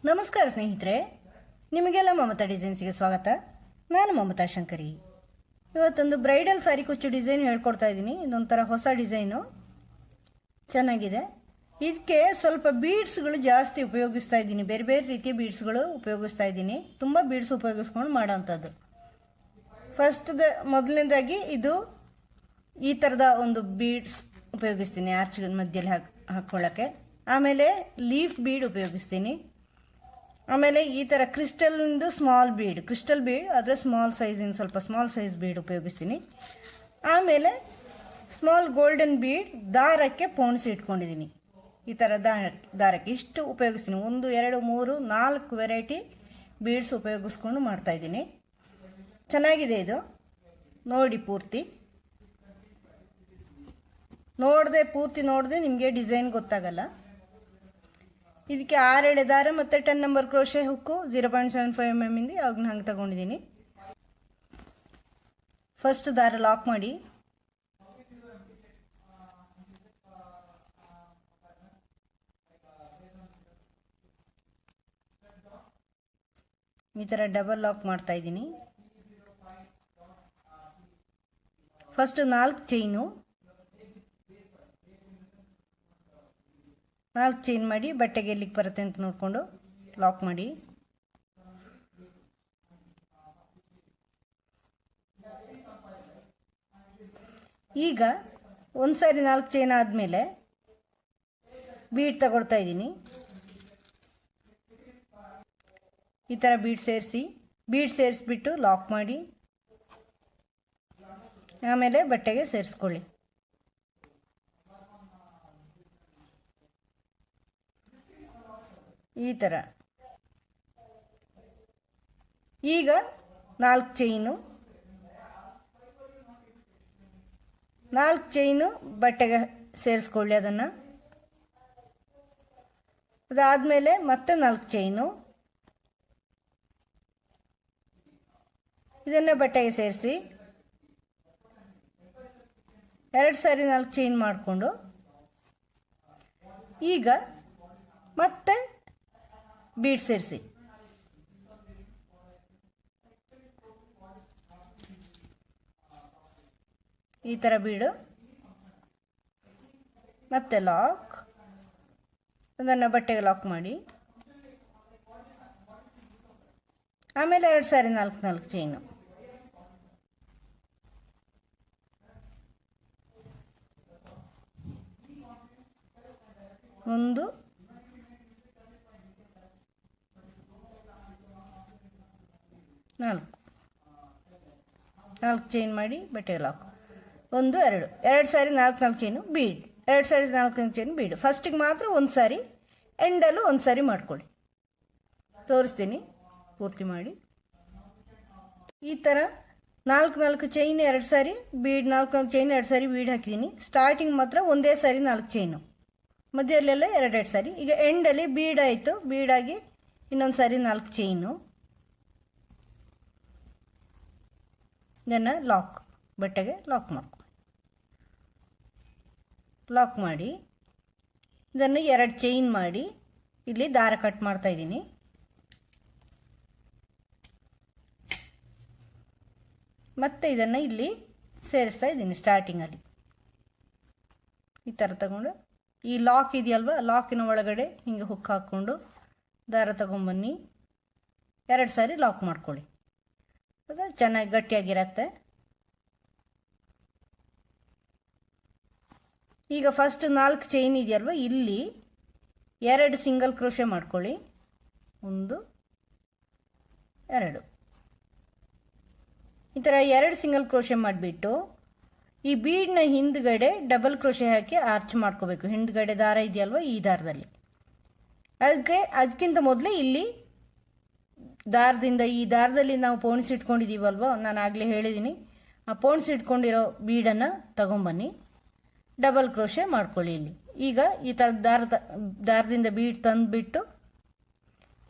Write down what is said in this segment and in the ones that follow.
ನಮಸ್ಕಾರ ಸ್ನೇಹಿತರೆ, ನಿಮಗೆಲ್ಲ ಮಮತಾ ಡಿಸೈನ್ಸ್ಗೆ ಸ್ವಾಗತ. ನಾನು ಮಮತಾ ಶಂಕರಿ. ಇವತ್ತೊಂದು ಬ್ರೈಡಲ್ ಸಾರಿ ಕುಚ್ಚು ಡಿಸೈನ್ ಹೇಳ್ಕೊಡ್ತಾ ಇದ್ದೀನಿ. ಇದೊಂಥರ ಹೊಸ ಡಿಸೈನು, ಚೆನ್ನಾಗಿದೆ. ಇದಕ್ಕೆ ಸ್ವಲ್ಪ ಬೀಡ್ಸ್ಗಳು ಜಾಸ್ತಿ ಉಪಯೋಗಿಸ್ತಾ ಇದ್ದೀನಿ, ಬೇರೆ ಬೇರೆ ರೀತಿಯ ಬೀಡ್ಸ್ಗಳು ಉಪಯೋಗಿಸ್ತಾ ಇದ್ದೀನಿ. ತುಂಬ ಬೀಡ್ಸ್ ಉಪಯೋಗಿಸ್ಕೊಂಡು ಮಾಡೋವಂಥದ್ದು. ಮೊದಲನೇದಾಗಿ ಇದು ಈ ಥರದ ಒಂದು ಬೀಡ್ಸ್ ಉಪಯೋಗಿಸ್ತೀನಿ ಆರ್ಚ್ ಮಧ್ಯದಲ್ಲಿ ಹಾಕ್ಕೊಳ್ಳೋಕ್ಕೆ. ಆಮೇಲೆ ಲೀಫ್ ಬೀಡ್ ಉಪಯೋಗಿಸ್ತೀನಿ. ಆಮೇಲೆ ಈ ಥರ ಕ್ರಿಸ್ಟಲ್ ಬೀಡ್ ಆದರೆ ಸ್ಮಾಲ್ ಸೈಜಿನ ಸ್ವಲ್ಪ ಸ್ಮಾಲ್ ಸೈಜ್ ಬೀಡ್ ಉಪಯೋಗಿಸ್ತೀನಿ. ಆಮೇಲೆ ಸ್ಮಾಲ್ ಗೋಲ್ಡನ್ ಬೀಡ್ ದಾರಕ್ಕೆ ಪೋಣಿಸಿ ಇಟ್ಕೊಂಡಿದ್ದೀನಿ. ಈ ಥರ ದಾರಕ್ಕೆ ಇಷ್ಟು ಉಪಯೋಗಿಸ್ತೀನಿ. 1 2 3 4 ವೆರೈಟಿ ಬೀಡ್ಸ್ ಉಪಯೋಗಿಸ್ಕೊಂಡು ಮಾಡ್ತಾ ಇದ್ದೀನಿ. ಚೆನ್ನಾಗಿದೆ ಇದು, ನೋಡಿ ಪೂರ್ತಿ ನೋಡದೆ ನಿಮಗೆ ಡಿಸೈನ್ ಗೊತ್ತಾಗಲ್ಲ. ಇದಕ್ಕೆ 6 ಎಳೆ ದಾರ ಮತ್ತು 10 ನಂಬರ್ ಕ್ರೋಶೆ ಹುಕ್ಕು 0.75 mm ಇಂದ ಯಾವಾಗ ಹಂಗೆ ತಗೊಂಡಿದ್ದೀನಿ. ಫಸ್ಟ್ ದಾರ ಲಾಕ್ ಮಾಡಿ ಈ ಥರ ಡಬಲ್ ಲಾಕ್ ಮಾಡ್ತಾ ಇದ್ದೀನಿ. ಫಸ್ಟ್ 4 ಚೈನ್ ಮಾಡಿ ಬಟ್ಟೆಗೆ ಎಲ್ಲಿಗೆ ಬರುತ್ತೆ ಅಂತ ನೋಡಿಕೊಂಡು ಲಾಕ್ ಮಾಡಿ. ಈಗ ಒಂದು ಸಾರಿ 4 ಚೈನ್ ಆದಮೇಲೆ ಬೀಡ್ ತಗೊಳ್ತಾ ಇದ್ದೀನಿ. ಈ ಥರ ಬೀಡ್ ಸೇರಿಸ್ಬಿಟ್ಟು ಲಾಕ್ ಮಾಡಿ ಆಮೇಲೆ ಬಟ್ಟೆಗೆ ಸೇರಿಸ್ಕೊಳ್ಳಿ. ಈ ಥರ ಈಗ 4 ಚೈನು ಬಟ್ಟೆಗೆ ಸೇರಿಸ್ಕೊಳ್ಳಿ. ಅದಾದಮೇಲೆ ಮತ್ತೆ 4 ಚೈನು, ಇದನ್ನು ಬಟ್ಟೆಗೆ ಸೇರಿಸಿ 2 ಸಾರಿ 4 ಚೈನ್ ಮಾಡಿಕೊಂಡು ಈಗ ಮತ್ತೆ ಬೀಡ್ ಸೇರಿಸಿ. ಈ ಥರ ಬೀಡು ಮತ್ತೆ ಲಾಕ್, ಅದನ್ನು ಬಟ್ಟೆಗೆ ಲಾಕ್ ಮಾಡಿ ಆಮೇಲೆ 2 ಸಾರಿ 4 ಚೈನು. ಒಂದು 4 ಚೈನ್ ಮಾಡಿ ಬಟ್ಟೆಗೆ ಲಾಕ್. 1 2 ಸಾರಿ 4 ಚೈನು ಬೀಡ್, 2 ಸಾರಿ 4 ಚೈನು ಬೀಡ್. ಫಸ್ಟಿಗೆ ಮಾತ್ರ 1 ಸಾರಿ, ಎಂಡಲ್ಲೂ 1 ಸಾರಿ ಮಾಡ್ಕೊಳ್ಳಿ. ತೋರಿಸ್ತೀನಿ ಪೂರ್ತಿ ಮಾಡಿ. ಈ ಥರ 4 ಚೈನ್ 2 ಸಾರಿ ಬೀಡ್, 4 ಚೈನ್ 2 ಸಾರಿ ಬೀಡ್ ಹಾಕಿದ್ದೀನಿ. ಸ್ಟಾರ್ಟಿಂಗ್ ಮಾತ್ರ ಒಂದೇ ಸಾರಿ 4 ಚೈನು, ಮಧ್ಯದಲ್ಲೆಲ್ಲ 2 ಸಾರಿ. ಈಗ ಎಂಡಲ್ಲಿ ಬೀಡ್ ಆಯಿತು, ಬೀಡಾಗಿ ಇನ್ನೊಂದು ಸಾರಿ 4 ಚೈನು, ಇದನ್ನು ಬಟ್ಟೆಗೆ ಲಾಕ್ ಮಾಡಿ ಇದನ್ನು 2 ಚೈನ್ ಮಾಡಿ ಇಲ್ಲಿ ದಾರ ಕಟ್ ಮಾಡ್ತಾ ಇದ್ದೀನಿ. ಮತ್ತೆ ಇದನ್ನು ಇಲ್ಲಿ ಸೇರಿಸ್ತಾ ಇದ್ದೀನಿ. ಸ್ಟಾರ್ಟಿಂಗಲ್ಲಿ ಈ ಥರ ತಗೊಂಡು ಈ ಲಾಕ್ ಇದೆಯಲ್ವ, ಲಾಕಿನ ಒಳಗಡೆ ಹಿಂಗೆ ಹುಕ್ ಹಾಕ್ಕೊಂಡು ದಾರ ತಗೊಂಬನ್ನಿ, 2 ಸಾರಿ ಲಾಕ್ ಮಾಡ್ಕೊಳ್ಳಿ. ಅದು ಚೆನ್ನಾಗಿ ಗಟ್ಟಿಯಾಗಿರತ್ತೆ. ಈಗ ಫಸ್ಟ್ 4 ಚೈನ್ ಇದೆಯಲ್ವ, ಇಲ್ಲಿ 2 ಸಿಂಗಲ್ ಕ್ರೋಶೆ ಮಾಡ್ಕೊಳ್ಳಿ. 1 2 ಈ ಥರ 2 ಸಿಂಗಲ್ ಕ್ರೋಶೆ ಮಾಡಿಬಿಟ್ಟು ಈ ಬೀಡ್ನ ಹಿಂದ್ಗಡೆ ಡಬಲ್ ಕ್ರೋಶೆ ಹಾಕಿ ಆರ್ಚ್ ಮಾಡ್ಕೋಬೇಕು. ಹಿಂದ್ಗಡೆ ದಾರ ಇದೆಯಲ್ವ, ಈ ದಾರದಲ್ಲಿ. ಅದಕ್ಕಿಂತ ಮೊದಲೇ ಇಲ್ಲಿ ಈ ದಾರದಲ್ಲಿ ನಾವು ಪೋಣಿಸಿಟ್ಕೊಂಡಿದ್ದೀವಲ್ವ, ನಾನು ಆಗಲೇ ಹೇಳಿದ್ದೀನಿ, ಆ ಪೋಣಿಸಿಟ್ಕೊಂಡಿರೋ ಬೀಡನ್ನು ತಗೊಂಬನ್ನಿ, ಡಬಲ್ ಕ್ರೋಶೆ ಮಾಡ್ಕೊಳ್ಳಿ ಇಲ್ಲಿ. ಈಗ ಈ ಥರ ದಾರದಿಂದ ಬೀಡ್ ತಂದುಬಿಟ್ಟು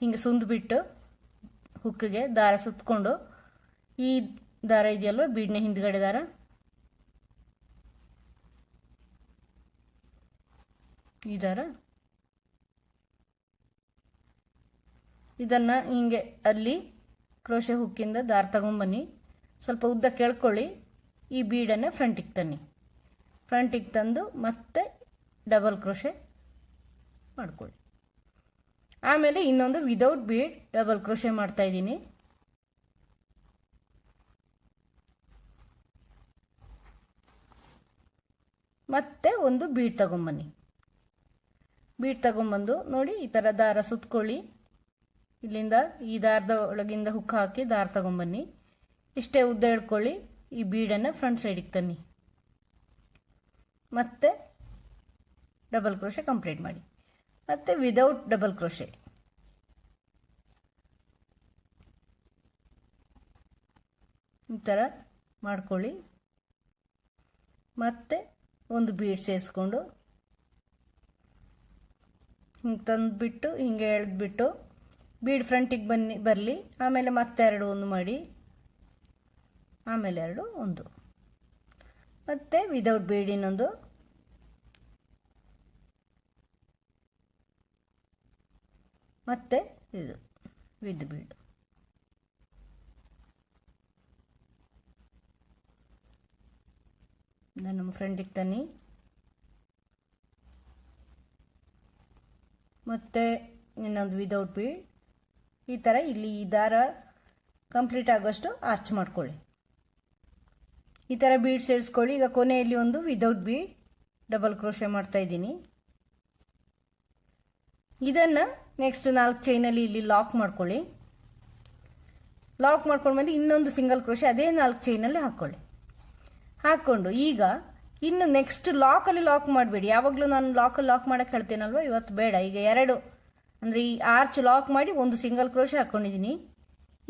ಹಿಂಗೆ ಸುಂದ್ಬಿಟ್ಟು ಹುಕ್ಕಿಗೆ ದಾರ ಸುತ್ತಕೊಂಡು ಈ ದಾರ ಇದೆಯಲ್ವ, ಬೀಡ್ನ ಹಿಂದ್ಗಡೆ ದಾರ, ಈ ದಾರ ಇದನ್ನು ಹಿಂಗೆ ಅಲ್ಲಿ ಕ್ರೋಶೆ ಹುಕ್ಕಿಂದ ದಾರ ತಗೊಂಬನ್ನಿ, ಸ್ವಲ್ಪ ಉದ್ದ ಕೆಳ್ಕೊಳ್ಳಿ. ಈ ಬೀಡನ್ನು ಫ್ರಂಟಿಗೆ ತನ್ನಿ, ಫ್ರಂಟಿಗೆ ತಂದು ಮತ್ತೆ ಡಬಲ್ ಕ್ರೋಶೆ ಮಾಡ್ಕೊಳ್ಳಿ. ಆಮೇಲೆ ಇನ್ನೊಂದು ವಿದೌಟ್ ಬೀಡ್ ಡಬಲ್ ಕ್ರೋಶೆ ಮಾಡ್ತಾ ಇದ್ದೀನಿ. ಮತ್ತೆ ಒಂದು ಬೀಡ್ ತಗೊಂಬನ್ನಿ, ಬೀಡ್ ತಗೊಂಬಂದು ನೋಡಿ ಈ ಥರ ದಾರ ಸುತ್ಕೊಳ್ಳಿ. ಇಲ್ಲಿಂದ ಈ ದಾರದ ಒಳಗಿಂದ ಹುಕ್ ಹಾಕಿ ದಾರ ತಗೊಂಬನ್ನಿ, ಇಷ್ಟೇ ಉದ್ದ ಎಳ್ಕೊಳ್ಳಿ. ಈ ಬೀಡನ್ನು ಫ್ರಂಟ್ ಸೈಡಿಗೆ ತನ್ನಿ, ಮತ್ತೆ ಡಬಲ್ ಕ್ರೋಶೆ ಕಂಪ್ಲೀಟ್ ಮಾಡಿ. ಮತ್ತೆ ವಿದೌಟ್ ಡಬಲ್ ಕ್ರೋಶೆ ಈ ಥರ ಮಾಡ್ಕೊಳ್ಳಿ. ಮತ್ತೆ ಒಂದು ಬೀಡ್ ಸೇರಿಸ್ಕೊಂಡು ಹಿಂಗೆ ತಂದುಬಿಟ್ಟು ಹಿಂಗೆ ಎಳೆದ್ಬಿಟ್ಟು ಬೀಡ್ ಫ್ರಂಟಿಗೆ ಬರಲಿ. ಆಮೇಲೆ ಮತ್ತೆ ಎರಡು ಒಂದು ಮಾಡಿ, ಆಮೇಲೆ ಎರಡು ಒಂದು, ಮತ್ತೆ ವಿದೌಟ್ ಬೀಡ್ ಇನ್ನೊಂದು, ಮತ್ತೆ ಇದು ವಿತ್ ಬೀಡ್. ನಮ್ಮ ಫ್ರೆಂಡಿಗೆ ತನ್ನಿ, ಮತ್ತೆ ಇನ್ನೊಂದು ವಿದೌಟ್ ಬೀಡ್. ಈ ಥರ ಇಲ್ಲಿ ಈ ದಾರ ಕಂಪ್ಲೀಟ್ ಆಗೋಷ್ಟು ಆರ್ಚ್ ಮಾಡ್ಕೊಳ್ಳಿ. ಈ ಥರ ಬೀಡ್ ಸೇರಿಸ್ಕೊಳ್ಳಿ. ಈಗ ಕೊನೆಯಲ್ಲಿ ಒಂದು ವಿದೌಟ್ ಬೀಡ್ ಡಬಲ್ ಕ್ರೋಶೆ ಮಾಡ್ತಾ ಇದ್ದೀನಿ. ಇದನ್ನು ನೆಕ್ಸ್ಟ್ 4 ಚೈನಲ್ಲಿ ಇಲ್ಲಿ ಲಾಕ್ ಮಾಡ್ಕೊಳ್ಳಿ. ಲಾಕ್ ಮಾಡ್ಕೊಂಡು ಬಂದು ಇನ್ನೊಂದು ಸಿಂಗಲ್ ಕ್ರೋಶೆ ಅದೇ 4 ಚೈನಲ್ಲಿ ಹಾಕ್ಕೊಳ್ಳಿ. ಹಾಕ್ಕೊಂಡು ಈಗ ಇನ್ನು ನೆಕ್ಸ್ಟ್ ಲಾಕಲ್ಲಿ ಲಾಕ್ ಮಾಡಬೇಡಿ. ಯಾವಾಗಲೂ ನಾನು ಲಾಕಲ್ಲಿ ಲಾಕ್ ಮಾಡೋಕ್ಕೆ ಹೇಳ್ತೇನಲ್ವ, ಇವತ್ತು ಬೇಡ. ಈಗ ಎರಡು ಅಂದರೆ ಈ ಆರ್ಚ್ ಲಾಕ್ ಮಾಡಿ ಒಂದು ಸಿಂಗಲ್ ಕ್ರೋಶೆ ಹಾಕ್ಕೊಂಡಿದ್ದೀನಿ.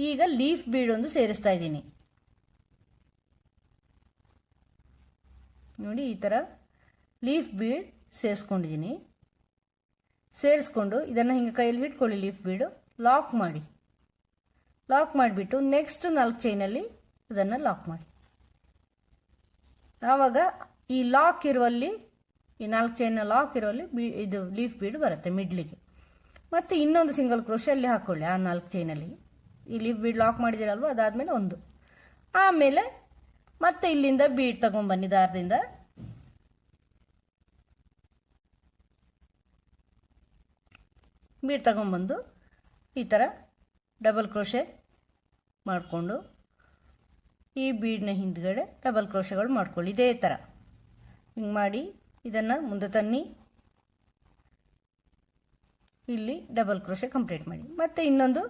ಈಗ ಲೀಫ್ ಬೀಡ್ ಒಂದು ಸೇರಿಸ್ತಾ ಇದ್ದೀನಿ. ನೋಡಿ ಈ ಥರ ಲೀಫ್ ಬೀಡ್ ಸೇರಿಸ್ಕೊಂಡಿದ್ದೀನಿ. ಸೇರಿಸ್ಕೊಂಡು ಇದನ್ನು ಹಿಂಗೆ ಕೈಯಲ್ಲಿ ಹಿಡ್ಕೊಳ್ಳಿ. ಲೀಫ್ ಬೀಡು ಲಾಕ್ ಮಾಡಿ, ಲಾಕ್ ಮಾಡಿಬಿಟ್ಟು ನೆಕ್ಸ್ಟ್ 4 ಚೈನಲ್ಲಿ ಇದನ್ನು ಲಾಕ್ ಮಾಡಿ. ಆವಾಗ ಈ ಲಾಕ್ ಇರುವಲ್ಲಿ, ಈ 4 ಚೈನ್ನ ಲಾಕ್ ಇರುವಲ್ಲಿ ಇದು ಲೀಫ್ ಬೀಡ್ ಬರುತ್ತೆ ಮಿಡ್ಲಿಗೆ. ಮತ್ತು ಇನ್ನೊಂದು ಸಿಂಗಲ್ ಕ್ರೋಶೆ ಅಲ್ಲಿ ಹಾಕ್ಕೊಳ್ಳಿ ಆ 4 ಚೈನಲ್ಲಿ. ಈ ಲೀಫ್ ಬೀಡ್ ಲಾಕ್ ಮಾಡಿದಿರಲ್ವ, ಅದಾದಮೇಲೆ ಒಂದು. ಆಮೇಲೆ ಮತ್ತೆ ಇಲ್ಲಿಂದ ಬೀಡ್ ತಗೊಂಡ್ಬನ್ನಿ ದಾರದಿಂದ. ಬೀಡ್ ತಗೊಂಡ್ಬಂದು ಈ ಥರ ಡಬಲ್ ಕ್ರೋಶೆ ಮಾಡಿಕೊಂಡು ಈ ಬೀಡ್ನ ಹಿಂದ್ಗಡೆ ಡಬಲ್ ಕ್ರೋಶೆಗಳು ಮಾಡ್ಕೊಳ್ಳಿ. ಇದೇ ಥರ ಹಿಂಗೆ ಮಾಡಿ ಇದನ್ನು ಮುಂದೆ ತನ್ನಿ. ಇಲ್ಲಿ ಡಬಲ್ ಕ್ರೋಶೆ ಕಂಪ್ಲೀಟ್ ಮಾಡಿ. ಮತ್ತು ಇನ್ನೊಂದು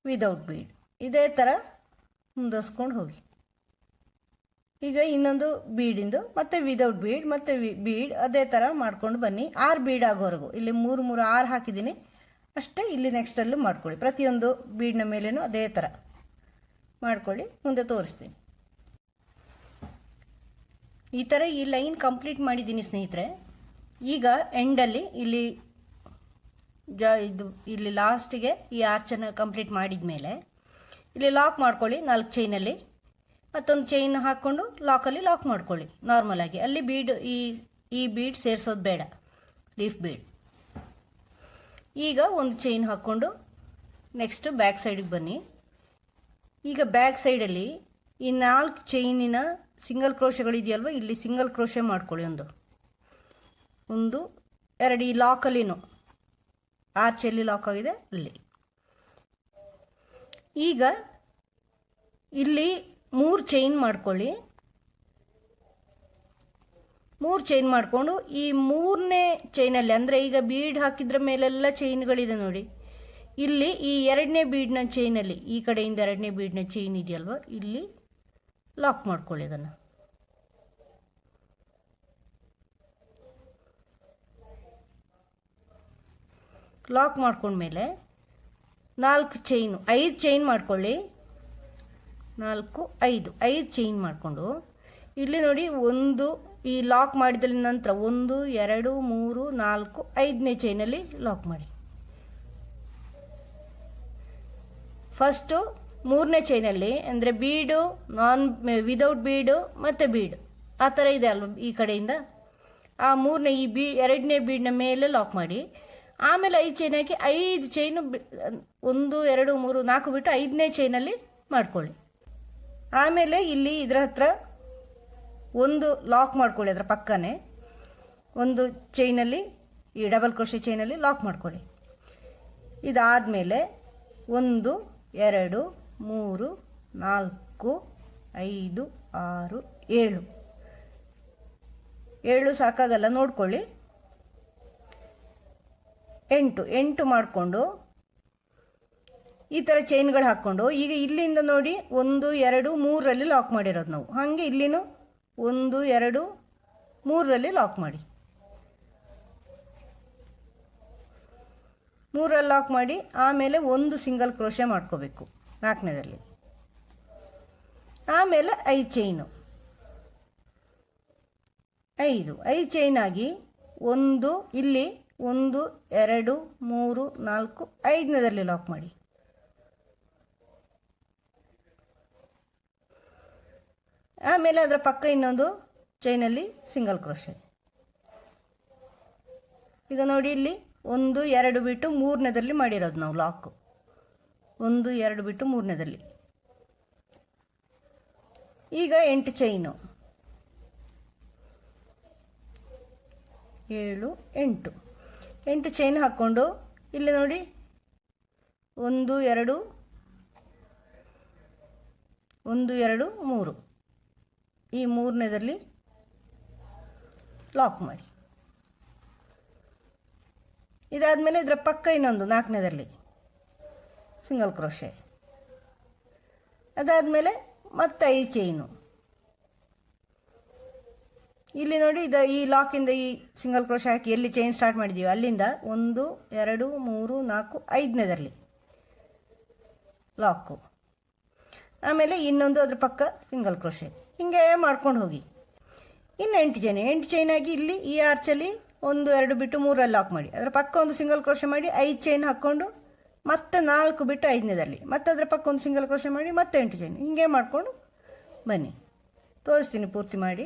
ವಿದೌಟ್ ಬೀಡ್ ಇದೇ ಥರ ಮುಂದುವರ್ಸ್ಕೊಂಡು ಹೋಗಿ. ಈಗ ಇನ್ನೊಂದು ಬೀಡಿಂದು ಮತ್ತೆ ವಿದೌಟ್ ಬೀಡ್ ಮತ್ತೆ ಬೀಡ್ ಅದೇ ಥರ ಮಾಡ್ಕೊಂಡು ಬನ್ನಿ. 6 ಬೀಡ್ ಆಗೋವರೆಗೂ. ಇಲ್ಲಿ 3 6 ಹಾಕಿದ್ದೀನಿ ಅಷ್ಟೇ. ಇಲ್ಲಿ ನೆಕ್ಸ್ಟಲ್ಲೂ ಮಾಡ್ಕೊಳ್ಳಿ. ಪ್ರತಿಯೊಂದು ಬೀಡ್ನ ಮೇಲೇನೂ ಅದೇ ಥರ ಮಾಡ್ಕೊಳ್ಳಿ. ಮುಂದೆ ತೋರಿಸ್ತೀನಿ. ಈ ಥರ ಈ ಲೈನ್ ಕಂಪ್ಲೀಟ್ ಮಾಡಿದ್ದೀನಿ ಸ್ನೇಹಿತರೆ. ಈಗ ಎಂಡಲ್ಲಿ ಇಲ್ಲಿ ಲಾಸ್ಟಿಗೆ ಈ ಆರ್ಚನ್ನು ಕಂಪ್ಲೀಟ್ ಮಾಡಿದ ಮೇಲೆ ಇಲ್ಲಿ ಲಾಕ್ ಮಾಡ್ಕೊಳ್ಳಿ. 4 ಚೈನಲ್ಲಿ ಮತ್ತೊಂದು ಚೈನ್ ಹಾಕ್ಕೊಂಡು ಲಾಕಲ್ಲಿ ಲಾಕ್ ಮಾಡ್ಕೊಳ್ಳಿ ನಾರ್ಮಲ್ ಆಗಿ. ಅಲ್ಲಿ ಬೀಡ್ ಈ ಬೀಡ್ ಸೇರಿಸೋದು ಬೇಡ, ಲೀಫ್ ಬೀಡ್. ಈಗ ಒಂದು ಚೈನ್ ಹಾಕ್ಕೊಂಡು ನೆಕ್ಸ್ಟ್ ಬ್ಯಾಕ್ ಸೈಡಿಗೆ ಬನ್ನಿ. ಈಗ ಬ್ಯಾಕ್ ಸೈಡಲ್ಲಿ ಈ 4 ಚೈನಿನ ಸಿಂಗಲ್ ಕ್ರೋಶೆಗಳಿದೆಯಲ್ವ, ಇಲ್ಲಿ ಸಿಂಗಲ್ ಕ್ರೋಶೆ ಮಾಡ್ಕೊಳ್ಳಿ. ಒಂದು 2 ಈ ಲಾಕಲ್ಲಿನೂ ಆರ್ಚಲ್ಲಿ ಲಾಕ್ ಆಗಿದೆ ಅಲ್ಲಿ. ಈಗ ಇಲ್ಲಿ 3 ಚೈನ್ ಮಾಡ್ಕೊಳ್ಳಿ. 3 ಚೈನ್ ಮಾಡಿಕೊಂಡು ಈ 3ನೇ ಚೈನಲ್ಲಿ, ಅಂದರೆ ಈಗ ಬೀಡ್ ಹಾಕಿದ್ರ ಮೇಲೆಲ್ಲ ಚೈನ್ಗಳಿದೆ ನೋಡಿ, ಇಲ್ಲಿ ಈ 2ನೇ ಬೀಡ್ನ ಚೈನಲ್ಲಿ, ಈ ಕಡೆಯಿಂದ 2ನೇ ಬೀಡ್ನ ಚೈನ್ ಇದೆಯಲ್ವ, ಇಲ್ಲಿ ಲಾಕ್ ಮಾಡ್ಕೊಳ್ಳಿ. ಅದನ್ನು ಲಾಕ್ ಮಾಡ್ಕೊಂಡ್ಮೇಲೆ 4 ಚೈನು 5 ಚೈನ್ ಮಾಡ್ಕೊಳ್ಳಿ. 4 5 ಚೈನ್ ಮಾಡಿಕೊಂಡು ಇಲ್ಲಿ ನೋಡಿ, ಒಂದು ಈ ಲಾಕ್ ಮಾಡಿದ ನಂತರ 1 2 3 4 5ನೇ ಚೈನಲ್ಲಿ ಲಾಕ್ ಮಾಡಿ. ಫಸ್ಟು 3ನೇ ಚೈನಲ್ಲಿ ಅಂದರೆ ಬೀಡು, ವಿದೌಟ್ ಬೀಡು ಮತ್ತು ಬೀಡು ಆ ಥರ ಇದೆ ಅಲ್ವ ಈ ಕಡೆಯಿಂದ. ಆ 2ನೇ ಬೀಡ್ನ ಮೇಲೆ ಲಾಕ್ ಮಾಡಿ. ಆಮೇಲೆ 5 ಚೈನ್ ಹಾಕಿ 5 ಚೈನು 1 2 3 4 ಬಿಟ್ಟು 5ನೇ ಚೈನಲ್ಲಿ ಮಾಡ್ಕೊಳ್ಳಿ. ಆಮೇಲೆ ಇಲ್ಲಿ ಇದರ ಹತ್ರ ಒಂದು ಲಾಕ್ ಮಾಡ್ಕೊಳ್ಳಿ, ಅದರ ಪಕ್ಕನೇ ಒಂದು ಚೈನಲ್ಲಿ ಈ ಡಬಲ್ ಕ್ರೋಶೆ ಚೈನಲ್ಲಿ ಲಾಕ್ ಮಾಡ್ಕೊಳ್ಳಿ. ಇದಾದಮೇಲೆ 1 2 3 4 5 6 7 ಸಾಕಾಗಲ್ಲ ನೋಡ್ಕೊಳ್ಳಿ. 8 ಮಾಡಿಕೊಂಡು ಈ ಥರ ಚೈನ್ಗಳು ಹಾಕ್ಕೊಂಡು ಈಗ ಇಲ್ಲಿಂದ ನೋಡಿ 1 2 3ರಲ್ಲಿ ಲಾಕ್ ಮಾಡಿರೋದು ನಾವು. ಹಾಗೆ ಇಲ್ಲಿನೂ 1 2 3ರಲ್ಲಿ ಲಾಕ್ ಮಾಡಿ, 3ರಲ್ಲಿ ಲಾಕ್ ಮಾಡಿ ಆಮೇಲೆ ಒಂದು ಸಿಂಗಲ್ ಕ್ರೋಶೆ ಮಾಡ್ಕೋಬೇಕು 4ನೇದಲ್ಲಿ. ಆಮೇಲೆ 5 ಚೈನು, 5 ಚೈನ್ ಆಗಿ ಒಂದು ಇಲ್ಲಿ 1 2 3 4 5ನೇದಲ್ಲಿ ಲಾಕ್ ಮಾಡಿ. ಆಮೇಲೆ ಅದರ ಪಕ್ಕ ಇನ್ನೊಂದು ಚೈನಲ್ಲಿ ಸಿಂಗಲ್ ಕ್ರೋಶೆ. ಈಗ ನೋಡಿ ಇಲ್ಲಿ 1 2 ಬಿಟ್ಟು 3ನೇದಲ್ಲಿ ಮಾಡಿರೋದು ನಾವು ಲಾಕ್. 1 2 ಬಿಟ್ಟು 3ನೇದಲ್ಲಿ. ಈಗ 8 ಚೈನು, 7 8 ಚೈನ್ ಹಾಕ್ಕೊಂಡು ಇಲ್ಲಿ ನೋಡಿ 1 2 1 2 3 ಈ 3ನೇದಲ್ಲಿ ಲಾಕ್ ಮಾಡಿ. ಇದಾದಮೇಲೆ ಇದರ ಪಕ್ಕ ಇನ್ನೊಂದು 4ನೇದಲ್ಲಿ ಸಿಂಗಲ್ ಕ್ರೋಶೆ. ಅದಾದಮೇಲೆ ಮತ್ತೆ 5 ಚೈನು. ಇಲ್ಲಿ ನೋಡಿ ಈ ಲಾಕಿಂದ ಈ ಸಿಂಗಲ್ ಕ್ರೋಶೆ ಹಾಕಿ ಎಲ್ಲಿ ಚೈನ್ ಸ್ಟಾರ್ಟ್ ಮಾಡಿದ್ದೀವಿ ಅಲ್ಲಿಂದ 1 2 3 4 5ನೇದಲ್ಲಿ ಲಾಕು. ಆಮೇಲೆ ಇನ್ನೊಂದು ಅದ್ರ ಪಕ್ಕ ಸಿಂಗಲ್ ಕ್ರೋಶೆ. ಹಿಂಗೆ ಮಾಡ್ಕೊಂಡು ಹೋಗಿ. ಇನ್ನು 8 ಚೈನ್ ಆಗಿ ಇಲ್ಲಿ ಈ ಆರ್ಚಲ್ಲಿ 1 2 ಬಿಟ್ಟು 3ರಲ್ಲಿ ಲಾಕ್ ಮಾಡಿ, ಅದರ ಪಕ್ಕ ಒಂದು ಸಿಂಗಲ್ ಕ್ರೋಶೆ ಮಾಡಿ 5 ಚೈನ್ ಹಾಕ್ಕೊಂಡು ಮತ್ತೆ 4 ಬಿಟ್ಟು 5ನೇದಲ್ಲಿ ಮತ್ತೆ ಅದರ ಪಕ್ಕ ಒಂದು ಸಿಂಗಲ್ ಕ್ರೋಶೆ ಮಾಡಿ ಮತ್ತೆ 8 ಚೈನ್. ಹಿಂಗೆ ಮಾಡಿಕೊಂಡು ಬನ್ನಿ, ತೋರಿಸ್ತೀನಿ ಪೂರ್ತಿ ಮಾಡಿ.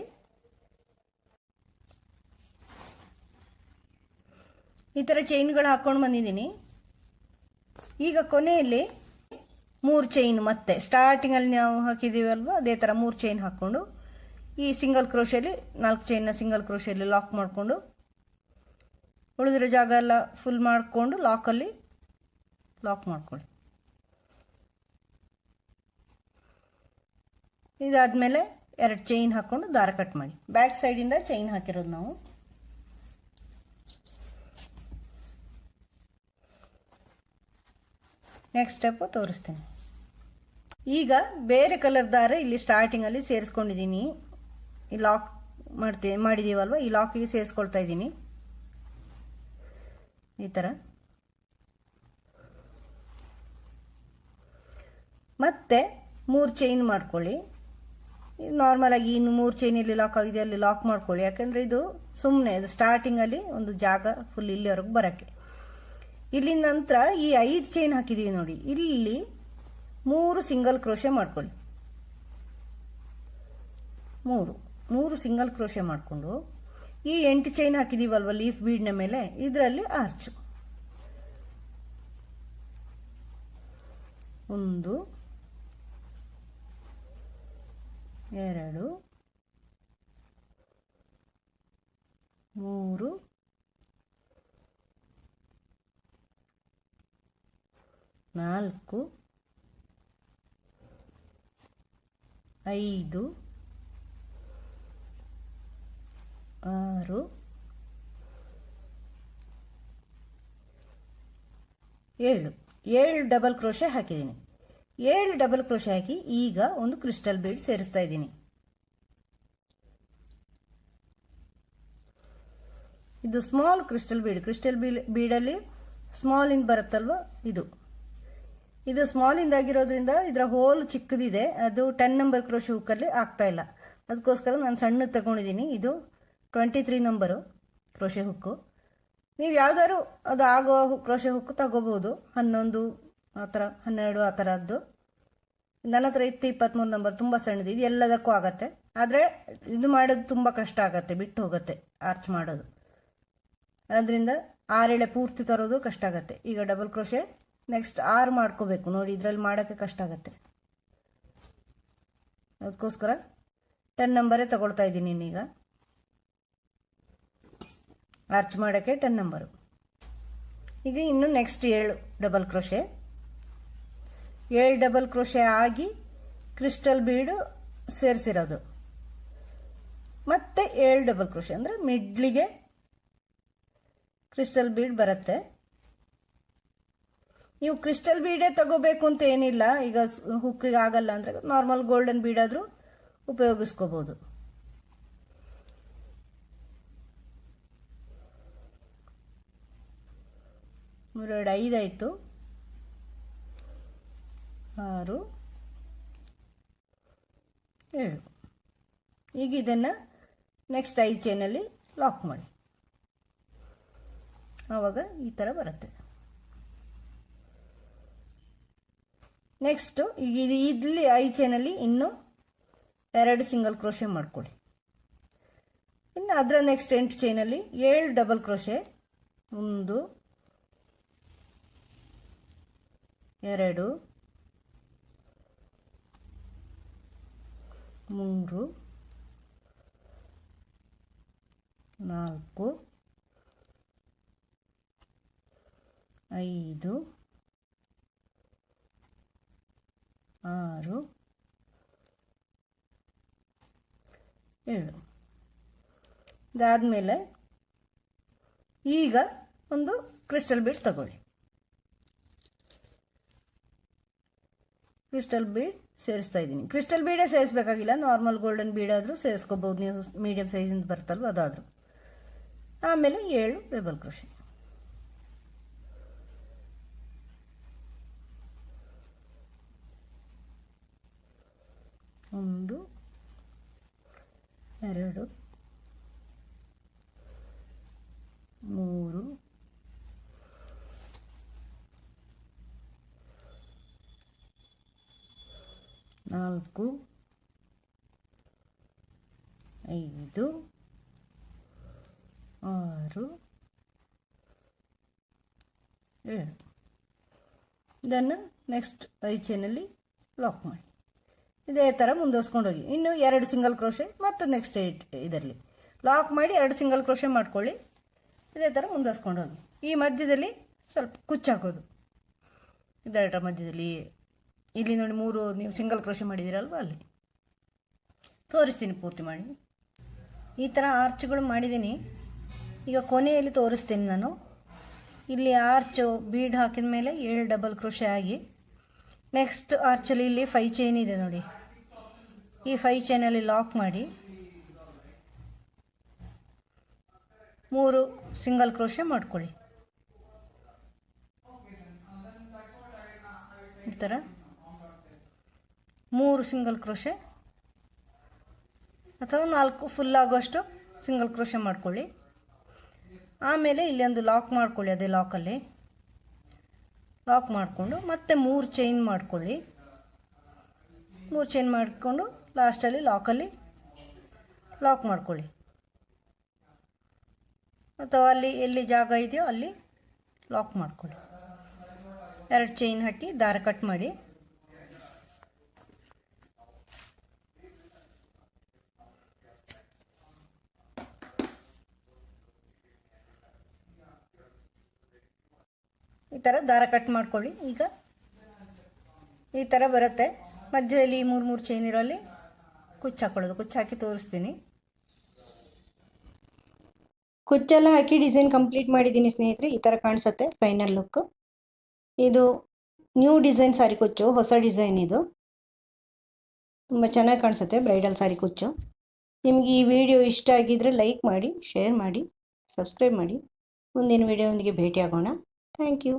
ಈ ಥರ ಚೈನ್ಗಳು ಹಾಕ್ಕೊಂಡು ಬಂದಿದ್ದೀನಿ. ಈಗ ಕೊನೆಯಲ್ಲಿ 3 ಚೈನ್ ಮತ್ತೆ ಸ್ಟಾರ್ಟಿಂಗಲ್ಲಿ ನಾವು ಹಾಕಿದ್ದೀವಲ್ವ ಅದೇ ಥರ 3 ಚೈನ್ ಹಾಕ್ಕೊಂಡು ಈ ಸಿಂಗಲ್ ಕ್ರೋಶೆಯಲ್ಲಿ 4 ಚೈನ್ನ ಸಿಂಗಲ್ ಕ್ರೋಶೆಯಲ್ಲಿ ಲಾಕ್ ಮಾಡಿಕೊಂಡು ಉಳಿದಿರೋ ಜಾಗ ಎಲ್ಲ ಫುಲ್ ಮಾಡಿಕೊಂಡು ಲಾಕಲ್ಲಿ ಲಾಕ್ ಮಾಡ್ಕೊಳ್ಳಿ. ಇದಾದಮೇಲೆ 2 ಚೈನ್ ಹಾಕ್ಕೊಂಡು ದಾರ ಕಟ್ ಮಾಡಿ. ಬ್ಯಾಕ್ ಸೈಡಿಂದ ಚೈನ್ ಹಾಕಿರೋದು ನಾವು. ನೆಕ್ಸ್ಟ್ ಸ್ಟೆಪ್ಪು ತೋರಿಸ್ತೀನಿ. ಈಗ ಬೇರೆ ಕಲರ್ ದಾರ ಇಲ್ಲಿ ಸ್ಟಾರ್ಟಿಂಗಲ್ಲಿ ಸೇರಿಸ್ಕೊಂಡಿದ್ದೀನಿ. ಈ ಲಾಕ್ ಮಾಡಿದ್ದೀವಲ್ವ ಈ ಲಾಕಿಗೆ ಸೇರಿಸ್ಕೊಳ್ತಾ ಇದ್ದೀನಿ ಈ ಥರ. ಮತ್ತೆ 3 ಚೈನ್ ಮಾಡ್ಕೊಳ್ಳಿ. ನಾರ್ಮಲ್ ಆಗಿ ಇನ್ನು 3 ಚೈನ್ ಇಲ್ಲಿ ಲಾಕ್ ಆಗಿದೆ ಅಲ್ಲಿ ಲಾಕ್ ಮಾಡ್ಕೊಳ್ಳಿ, ಯಾಕಂದರೆ ಇದು ಸುಮ್ಮನೆ ಇದು ಸ್ಟಾರ್ಟಿಂಗಲ್ಲಿ ಒಂದು ಜಾಗ ಫುಲ್ ಇಲ್ಲಿವರೆಗೂ ಬರೋಕ್ಕೆ. ಇಲ್ಲಿ ನಂತರ ಈ 5 ಚೈನ್ ಹಾಕಿದ್ದೀವಿ ನೋಡಿ, ಇಲ್ಲಿ 3 ಸಿಂಗಲ್ ಕ್ರೋಶೆ ಮಾಡ್ಕೊಳ್ಳಿ. 3 ಸಿಂಗಲ್ ಕ್ರೋಶೆ ಮಾಡಿಕೊಂಡು ಈ 8 ಚೈನ್ ಹಾಕಿದ್ದೀವಲ್ವ ಲೀಫ್ ಬೀಡ್ನ ಮೇಲೆ ಇದರಲ್ಲಿ ಆರ್ಚು 1 2 3 4 5 6 7 ಡಬಲ್ ಕ್ರೋಶೆ ಹಾಕಿದ್ದೀನಿ. 7 ಡಬಲ್ ಕ್ರೋಶೆ ಹಾಕಿ ಈಗ ಒಂದು ಕ್ರಿಸ್ಟಲ್ ಬೀಡ್ ಸೇರಿಸ್ತಾ ಇದ್ದೀನಿ. ಇದು ಸ್ಮಾಲ್ ಕ್ರಿಸ್ಟಲ್ ಬೀಡಲ್ಲಿ ಸ್ಮಾಲ್ ಇಂದ ಬರುತ್ತಲ್ವ ಇದು ಸ್ಮಾಲ್ ಇಂದ ಆಗಿರೋದ್ರಿಂದ ಇದರ ಹೋಲ್ ಚಿಕ್ಕದಿದೆ, ಅದು 10 ನಂಬರ್ ಕ್ರೋಶೆ ಹುಕ್ಕಲ್ಲಿ ಆಗ್ತಾ ಇಲ್ಲ. ಅದಕ್ಕೋಸ್ಕರ ನಾನು ಸಣ್ಣದು ತಗೊಂಡಿದ್ದೀನಿ. ಇದು 23 ನಂಬರು ಕ್ರೋಶೆ ಹುಕ್ಕು. ನೀವು ಯಾವ್ದಾದ್ರು ಅದು ಆಗೋ ಕ್ರೋಶೆ ಹುಕ್ಕು ತಗೋಬಹುದು, 11 ಆ ಥರ 12 ಆ ಥರದ್ದು. ನನ್ನ ಹತ್ರ ಇತ್ತು 23 ನಂಬರ್, ತುಂಬ ಸಣ್ಣದು. ಇದು ಎಲ್ಲದಕ್ಕೂ ಆಗತ್ತೆ, ಆದರೆ ಇದು ಮಾಡೋದು ತುಂಬ ಕಷ್ಟ ಆಗತ್ತೆ, ಬಿಟ್ಟು ಹೋಗುತ್ತೆ ಆರ್ಚ್ ಮಾಡೋದು. ಅದರಿಂದ 6 ಎಳೆ ಪೂರ್ತಿ ತರೋದು ಕಷ್ಟ ಆಗುತ್ತೆ. ಈಗ ಡಬಲ್ ಕ್ರೋಶೆ ನೆಕ್ಸ್ಟ್ 6 ಮಾಡ್ಕೋಬೇಕು ನೋಡಿ, ಇದರಲ್ಲಿ ಮಾಡೋಕ್ಕೆ ಕಷ್ಟ ಆಗುತ್ತೆ. ಅದಕ್ಕೋಸ್ಕರ 10 ನಂಬರೇ ತಗೊಳ್ತಾ ಇದ್ದೀನಿ ಈಗ ಆರ್ಚ್ ಮಾಡೋಕ್ಕೆ 10 ನಂಬರು. ಈಗ ಇನ್ನು next 7 double crochet, 7 double crochet ಆಗಿ ಕ್ರಿಸ್ಟಲ್ ಬೀಡು ಸೇರಿಸಿರೋದು, ಮತ್ತೆ 7 ಡಬಲ್ ಕ್ರೋಶೆ ಅಂದರೆ ಮಿಡ್ಲಿಗೆ ಕ್ರಿಸ್ಟಲ್ ಬೀಡ್ ಬರುತ್ತೆ. ನೀವು ಕ್ರಿಸ್ಟಲ್ ಬೀಡೇ ತಗೋಬೇಕು ಅಂತ ಏನಿಲ್ಲ, ಈಗ ಹುಕ್ಕಿಗೆ ಆಗಲ್ಲ ಅಂದರೆ ನಾರ್ಮಲ್ ಗೋಲ್ಡನ್ ಬೀಡಾದರೂ ಉಪಯೋಗಿಸ್ಕೋಬೋದು. ಎರಡು 5 ಆಯಿತು, 6 7. ಈಗ ಇದನ್ನು ನೆಕ್ಸ್ಟ್ 5 ಚೈನಲ್ಲಿ ಲಾಕ್ ಮಾಡಿ, ಆವಾಗ ಈ ಥರ ಬರುತ್ತೆ. ನೆಕ್ಸ್ಟು ಈಗ ಇಲ್ಲಿ 5 ಚೈನಲ್ಲಿ ಇನ್ನೂ 2 ಸಿಂಗಲ್ ಕ್ರೋಶೆ ಮಾಡ್ಕೊಳ್ಳಿ. ಇನ್ನು ಅದರ ನೆಕ್ಸ್ಟ್ 8 ಚೈನಲ್ಲಿ 7 ಡಬಲ್ ಕ್ರೋಶೆ, 1 2 3 4 5 6 7. ಇದಾದಮೇಲೆ ಈಗ ಒಂದು ಕ್ರಿಸ್ಟಲ್ ಬೀಡ್ ತಗೊಳ್ಳಿ. ಕ್ರಿಸ್ಟಲ್ ಬೀಡ್ ಸೇರಿಸ್ತಾ ಇದ್ದೀನಿ. ಕ್ರಿಸ್ಟಲ್ ಬೀಡೇ ಸೇರಿಸ್ಬೇಕಾಗಿಲ್ಲ, ನಾರ್ಮಲ್ ಗೋಲ್ಡನ್ ಬೀಡ್ ಆದರೂ ಸೇರಿಸ್ಕೋಬಹುದು ನೀವು, ಮೀಡಿಯಂ ಸೈಜಿಂದ ಬರ್ತಲ್ವ ಅದಾದರೂ. ಆಮೇಲೆ 7 ಡಬಲ್ ಕ್ರೋಶೆ, 1 2 3 4 5 6 7. ಇದನ್ನು ನೆಕ್ಸ್ಟ್ 5 ಚೈನಲ್ಲಿ ಲಾಕ್ ಮಾಡಿ ಇದೇ ಥರ ಮುಂದುವರ್ಸ್ಕೊಂಡು ಹೋಗಿ. ಇನ್ನು 2 ಸಿಂಗಲ್ ಕ್ರೋಶೆ ಮತ್ತು ನೆಕ್ಸ್ಟ್ 8 ಇದರಲ್ಲಿ ಲಾಕ್ ಮಾಡಿ 2 ಸಿಂಗಲ್ ಕ್ರೋಶೆ ಮಾಡ್ಕೊಳ್ಳಿ. ಇದೇ ಥರ ಮುಂದುವರ್ಸ್ಕೊಂಡು ಹೋಗಿ. ಈ ಮಧ್ಯದಲ್ಲಿ ಸ್ವಲ್ಪ ಕುಚ್ಚು ಹಾಕೋದು, ಇದರ ಮಧ್ಯದಲ್ಲಿ ಇಲ್ಲಿ ನೋಡಿ 3 ನೀವು ಸಿಂಗಲ್ ಕ್ರೋಶೆ ಮಾಡಿದ್ದೀರಲ್ವ, ಅಲ್ಲಿ ತೋರಿಸ್ತೀನಿ ಪೂರ್ತಿ ಮಾಡಿ. ಈ ಥರ ಆರ್ಚ್ಗಳು ಮಾಡಿದ್ದೀನಿ. ಈಗ ಕೊನೆಯಲ್ಲಿ ತೋರಿಸ್ತೀನಿ ನಾನು. ಇಲ್ಲಿ ಆರ್ಚು ಬೀಡ್ ಹಾಕಿದ ಮೇಲೆ 7 ಡಬಲ್ ಕ್ರೋಶೆ ಆಗಿ ನೆಕ್ಸ್ಟ್ ಆರ್ಚಲ್ಲಿ ಇಲ್ಲಿ 5 ಚೈನ್ ಇದೆ ನೋಡಿ, ಈ 5 ಚೈನಲ್ಲಿ ಲಾಕ್ ಮಾಡಿ 3 ಸಿಂಗಲ್ ಕ್ರೋಶೆ ಮಾಡ್ಕೊಳ್ಳಿ. ಈ ಥರ 3 ಸಿಂಗಲ್ ಕ್ರೋಶೆ ಅಥವಾ 4 ಫುಲ್ ಆಗೋಷ್ಟು ಸಿಂಗಲ್ ಕ್ರೋಶೆ ಮಾಡ್ಕೊಳ್ಳಿ. ಆಮೇಲೆ ಇಲ್ಲಿ ಒಂದು ಲಾಕ್ ಮಾಡ್ಕೊಳ್ಳಿ, ಅದೇ ಲಾಕಲ್ಲಿ ಲಾಕ್ ಮಾಡಿಕೊಂಡು ಮತ್ತೆ 3 ಚೈನ್ ಮಾಡ್ಕೊಳ್ಳಿ. 3 ಚೈನ್ ಮಾಡಿಕೊಂಡು ಲಾಸ್ಟಲ್ಲಿ ಲಾಕಲ್ಲಿ ಲಾಕ್ ಮಾಡ್ಕೊಳ್ಳಿ, ಅಥವಾ ಅಲ್ಲಿ ಎಲ್ಲಿ ಜಾಗ ಇದೆಯೋ ಅಲ್ಲಿ ಲಾಕ್ ಮಾಡ್ಕೊಳ್ಳಿ. 2 ಚೈನ್ ಹಾಕಿ ದಾರ ಕಟ್ ಮಾಡಿ ಈ ಥರ ದಾರ ಕಟ್ ಮಾಡ್ಕೊಳ್ಳಿ. ಈಗ ಈ ಥರ ಬರುತ್ತೆ. ಮಧ್ಯದಲ್ಲಿ 3 ಚೈನ್ ಇರೋಲ್ಲಿ ಕುಚ್ಚು ಹಾಕೊಳ್ಳೋದು. ಕುಚ್ಚು ಹಾಕಿ ತೋರಿಸ್ತೀನಿ. ಕುಚ್ಚೆಲ್ಲ ಹಾಕಿ ಡಿಸೈನ್ ಕಂಪ್ಲೀಟ್ ಮಾಡಿದ್ದೀನಿ ಸ್ನೇಹಿತರೆ. ಈ ಥರ ಕಾಣಿಸುತ್ತೆ ಫೈನಲ್ ಲುಕ್. ಇದು ನ್ಯೂ ಡಿಸೈನ್ ಸಾರಿ ಕುಚ್ಚು, ಹೊಸ ಡಿಸೈನ್ ಇದು. ತುಂಬ ಚೆನ್ನಾಗಿ ಕಾಣಿಸುತ್ತೆ ಬ್ರೈಡಲ್ ಸಾರಿ ಕುಚ್ಚು. ನಿಮಗೆ ಈ ವಿಡಿಯೋ ಇಷ್ಟ ಆಗಿದ್ದರೆ ಲೈಕ್ ಮಾಡಿ, ಶೇರ್ ಮಾಡಿ, ಸಬ್ಸ್ಕ್ರೈಬ್ ಮಾಡಿ. ಮುಂದಿನ ವಿಡಿಯೋದೊಂದಿಗೆ ಭೇಟಿಯಾಗೋಣ. Thank you.